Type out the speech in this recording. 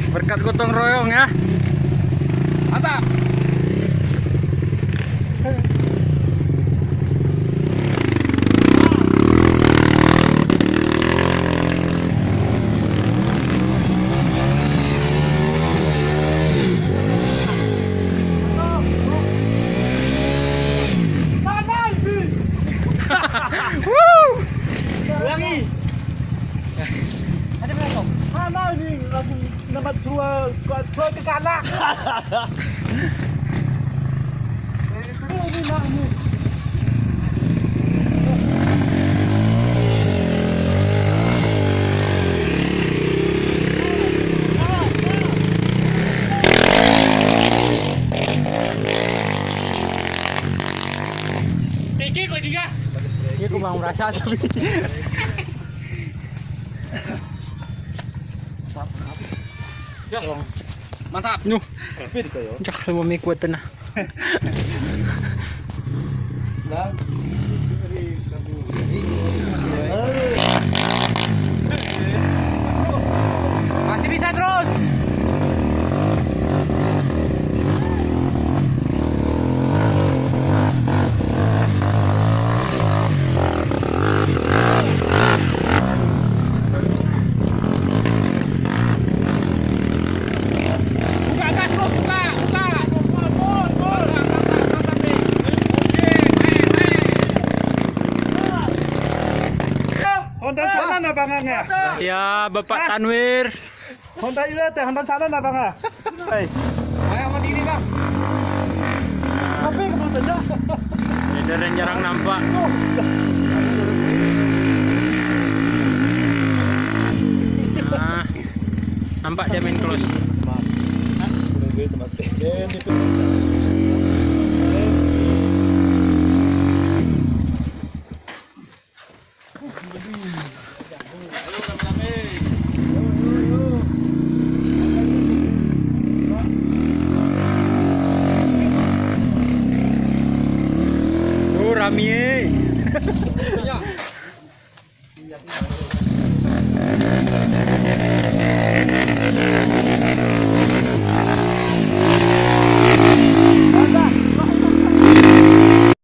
Berkat gotong royong ya. Mantap. Woo! Ulangi. Ada berapa? Mana ini langsung dapat dua ke kanan. Ini namu. Tinggi kok juga. Iya, aku mau merasa tapi. Ya, mantap. Nuh, jak lu may kuwat na. Masih bisa terus. Honda sana na bangangnya. Ya, Bapak Tanwir. Honda ile teh Honda sana na banga. Hei. Ayo sama diri, Bang. Tapi kemana saja? Ini yang jarang nampak. Nah, nampak dia main close. Hah? Udah gue tempat.